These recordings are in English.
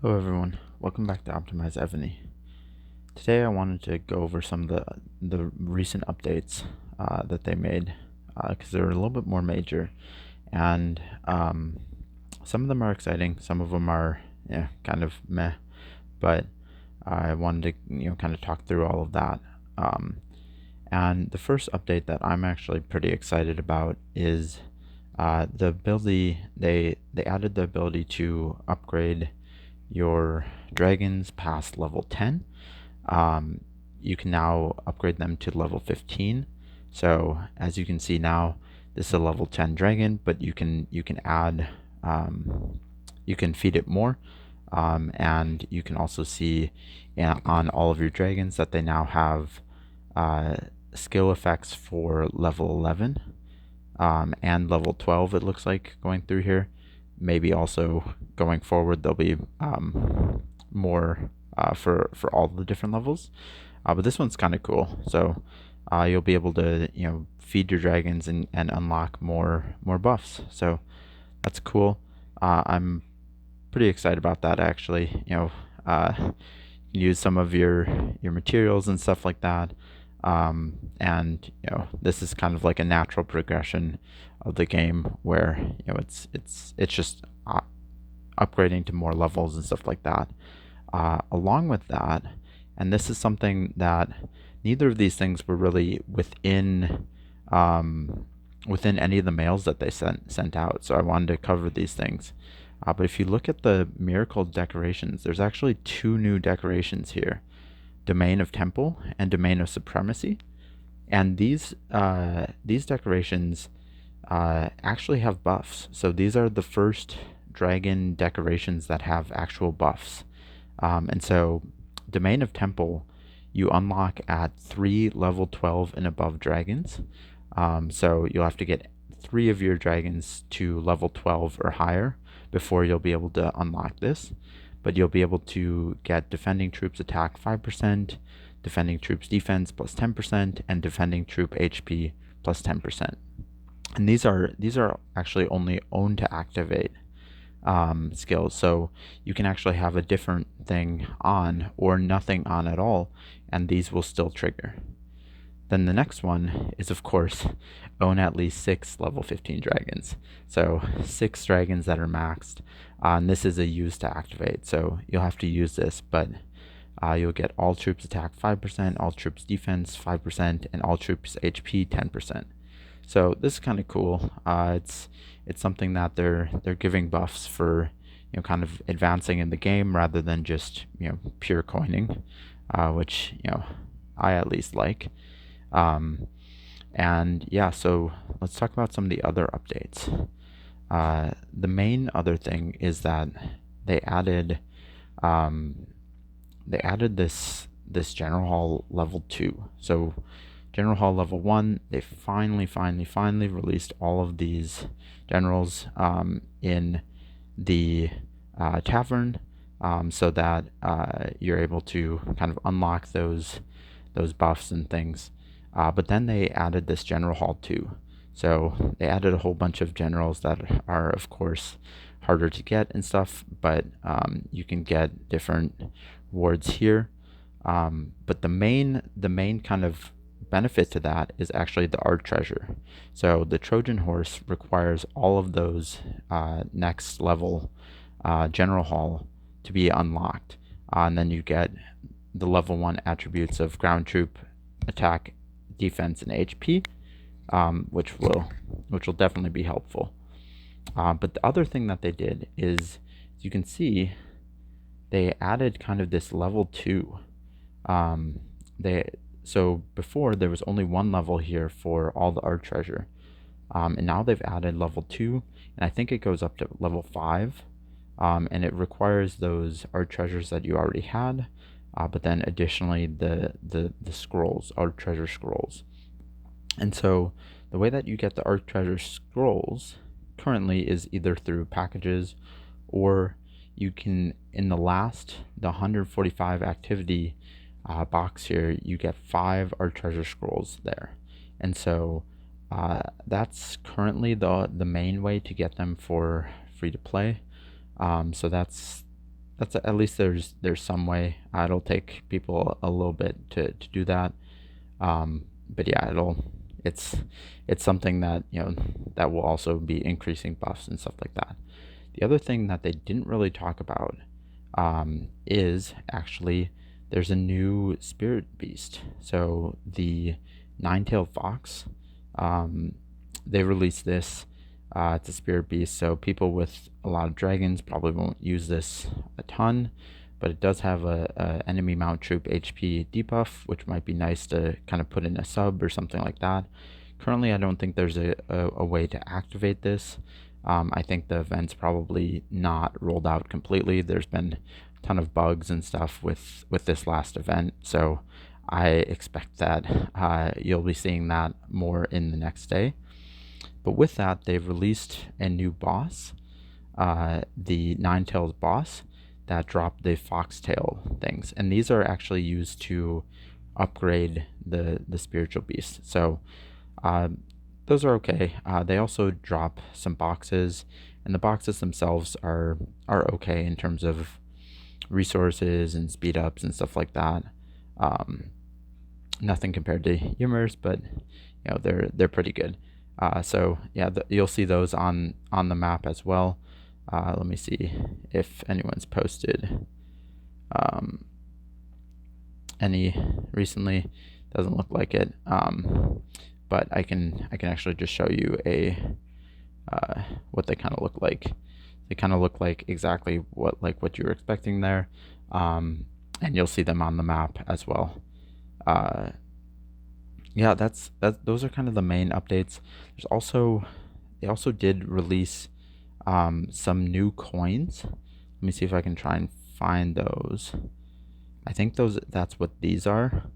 Hello everyone, welcome back to Optimize Evony. Today I wanted to go over some of the recent updates that they made because they're a little bit more major, and some of them are exciting, some of them are kind of meh, but I wanted to kind of talk through all of that. And the first update that I'm actually pretty excited about is the ability they added the ability to upgrade your dragons past level 10. You can now upgrade them to level 15. So as you can see now, this is a level 10 dragon, but you can add you can feed it more, and you can also see on all of your dragons that they now have skill effects for level 11 and level 12. It looks like going through here. Maybe also going forward there'll be more for all the different levels, but this one's kind of cool. So you'll be able to feed your dragons and unlock more buffs. So that's cool. I'm pretty excited about that actually. Use some of your materials and stuff like that. And this is kind of like a natural progression of the game where it's just upgrading to more levels and stuff like that. Along with that, and this is something that neither of these things were really within any of the mails that they sent out. So I wanted to cover these things. But if you look at the miracle decorations, there's actually two new decorations here: Domain of Temple and Domain of Supremacy. And these decorations actually have buffs. So these are the first dragon decorations that have actual buffs. And so Domain of Temple you unlock at 3 level 12 and above dragons. So you'll have to get 3 of your dragons to level 12 or higher before you'll be able to unlock this. But you'll be able to get defending troops attack 5%, defending troops defense plus 10%, and defending troop HP plus 10%. And these are actually only owned to activate skills. So you can actually have a different thing on or nothing on at all, and these will still trigger. Then the next one is, of course, own at least 6 level 15 dragons. So 6 dragons that are maxed. And this is a use to activate. So you'll have to use this, but you'll get all troops attack 5%, all troops defense 5%, and all troops HP 10%. So this is kind of cool. It's something that they're giving buffs for kind of advancing in the game rather than just pure coining, which I at least like. And yeah, so let's talk about some of the other updates. The main other thing is that they added this General Hall level 2. So General Hall level 1, they finally released all of these generals in the tavern, so that you're able to kind of unlock those buffs and things. But then they added this General Hall 2. So they added a whole bunch of generals that are, of course, harder to get and stuff, but you can get different rewards here. But the main kind of benefit to that is actually the art treasure. So the Trojan horse requires all of those next level General Hall to be unlocked, and then you get the level 1 attributes of ground troop, attack, defense, and HP, which will definitely be helpful. But the other thing that they did is, as you can see, they added kind of this level 2. So before there was only one level here for all the art treasure, and now they've added level 2, and I think it goes up to level 5, and it requires those art treasures that you already had, but then additionally the scrolls, art treasure scrolls. And so the way that you get the art treasure scrolls currently is either through packages, or you can, in the 145 activity box here, you get 5 art treasure scrolls there. And so that's currently the main way to get them for free to play. So that's that's at least there's some way. It'll take people a little bit to do that. But yeah, it's it's something that that will also be increasing buffs and stuff like that. The other thing that they didn't really talk about is actually there's a new spirit beast. So the nine-tailed fox, um, they released this. It's a spirit beast, so people with a lot of dragons probably won't use this a ton, but it does have a enemy mount troop HP debuff, which might be nice to kind of put in a sub or something like that. Currently, I don't think there's a way to activate this. I think the event's probably not rolled out completely. There's been a ton of bugs and stuff with this last event, so I expect that you'll be seeing that more in the next day. But with that, they've released a new boss, the Nine-Tails boss, that dropped the foxtail things, and these are actually used to upgrade the spiritual beast. So uh, those are okay. They also drop some boxes, and the boxes themselves are okay in terms of resources and speed ups and stuff like that. Um, Nothing compared to Ymers, but they're pretty good. So yeah, you'll see those on the map as well. Let me see if anyone's posted any recently. Doesn't look like it. But I can actually just show you what they kind of look like. They kind of look like exactly what you were expecting there, and you'll see them on the map as well. Yeah, those are kind of the main updates. They also did release some new coins. Let me see if I can try and find those. I think that's what these are.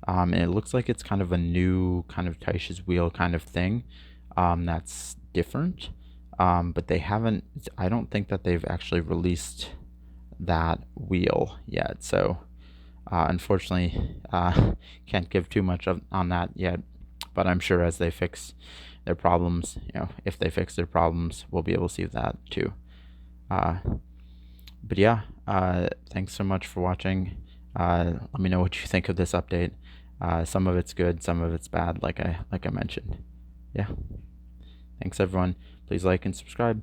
And it looks like it's kind of a new kind of Taish's wheel kind of thing that's different. But they haven't, I don't think that they've actually released that wheel yet. So unfortunately, can't give too much on that yet. But I'm sure as they fix their problems, if they fix their problems, we'll be able to see that too. But yeah, thanks so much for watching. Let me know what you think of this update. Some of it's good, some of it's bad, like I mentioned. Yeah. Thanks everyone. Please like and subscribe.